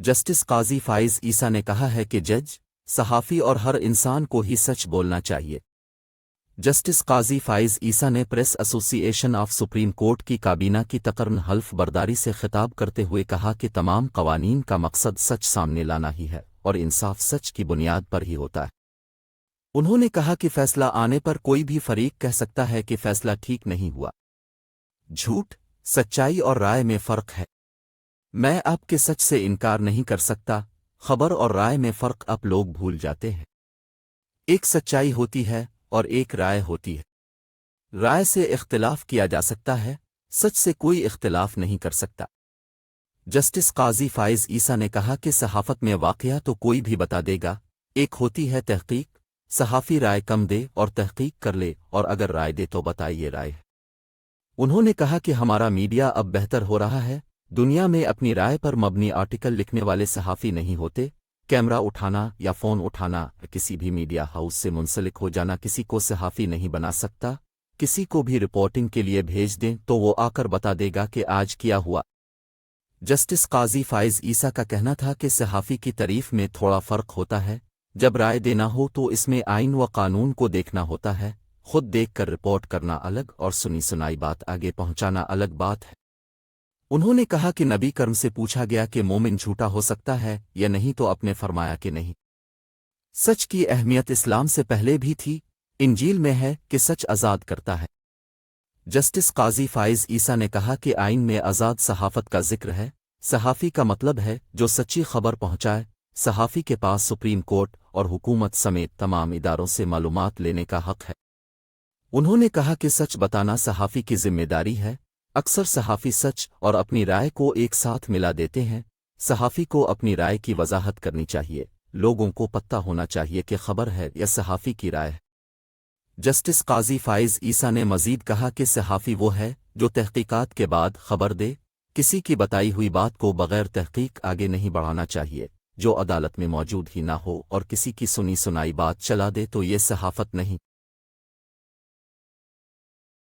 Justice قاضی فائز عیسیٰ نے کہا ہے کہ جج، صحافی اور ہر انسان کو ہی سچ بولنا چاہیے۔ جسٹس قاضی فائز عیسیٰ نے پریس ایسوسی ایشن آف سپریم کورٹ کی کابینہ کی تقرن حلف برداری سے خطاب کرتے ہوئے کہا کہ تمام قوانین کا مقصد سچ سامنے لانا ہی ہے اور انصاف سچ کی بنیاد پر ہی ہوتا ہے۔ انہوں نے کہا کہ فیصلہ آنے پر کوئی بھی فریق کہہ سکتا ہے کہ فیصلہ ٹھیک نہیں ہوا۔ جھوٹ، سچائی اور رائے میں فرق ہے۔ میں آپ کے سچ سے انکار نہیں کر سکتا۔ خبر اور رائے میں فرق آپ لوگ بھول جاتے ہیں۔ ایک سچائی ہوتی ہے اور ایک رائے ہوتی ہے۔ رائے سے اختلاف کیا جا سکتا ہے، سچ سے کوئی اختلاف نہیں کر سکتا۔ جسٹس قاضی فائز عیسیٰ نے کہا کہ صحافت میں واقعہ تو کوئی بھی بتا دے گا، ایک ہوتی ہے تحقیق، صحافی رائے کم دے اور تحقیق کر لے اور اگر رائے دے تو بتائیے رائے ہے۔ انہوں نے کہا کہ ہمارا میڈیا اب بہتر ہو رہا ہے، دنیا میں اپنی رائے پر مبنی آرٹیکل لکھنے والے صحافی نہیں ہوتے۔ کیمرہ اٹھانا یا فون اٹھانا، کسی بھی میڈیا ہاؤس سے منسلک ہو جانا کسی کو صحافی نہیں بنا سکتا۔ کسی کو بھی رپورٹنگ کے لیے بھیج دیں تو وہ آ کر بتا دے گا کہ آج کیا ہوا۔ جسٹس قاضی فائز عیسیٰ کا کہنا تھا کہ صحافی کی تعریف میں تھوڑا فرق ہوتا ہے، جب رائے دینا ہو تو اس میں آئین و قانون کو دیکھنا ہوتا ہے، خود دیکھ کر رپورٹ کرنا الگ اور سنی سنائی بات آگے پہنچانا الگ بات ہے۔ انہوں نے کہا کہ نبی کرم سے پوچھا گیا کہ مومن جھوٹا ہو سکتا ہے یا نہیں تو آپ نے فرمایا کہ نہیں۔ سچ کی اہمیت اسلام سے پہلے بھی تھی، انجیل میں ہے کہ سچ آزاد کرتا ہے۔ جسٹس قاضی فائز عیسیٰ نے کہا کہ آئین میں آزاد صحافت کا ذکر ہے، صحافی کا مطلب ہے جو سچی خبر پہنچائے۔ صحافی کے پاس سپریم کورٹ اور حکومت سمیت تمام اداروں سے معلومات لینے کا حق ہے۔ انہوں نے کہا کہ سچ بتانا صحافی کی ذمہ داری ہے۔ اکثر صحافی سچ اور اپنی رائے کو ایک ساتھ ملا دیتے ہیں۔ صحافی کو اپنی رائے کی وضاحت کرنی چاہیے، لوگوں کو پتہ ہونا چاہیے کہ خبر ہے یا صحافی کی رائے ہے۔ جسٹس قاضی فائز عیسیٰ نے مزید کہا کہ صحافی وہ ہے جو تحقیقات کے بعد خبر دے، کسی کی بتائی ہوئی بات کو بغیر تحقیق آگے نہیں بڑھانا چاہیے، جو عدالت میں موجود ہی نہ ہو اور کسی کی سنی سنائی بات چلا دے تو یہ صحافت نہیں۔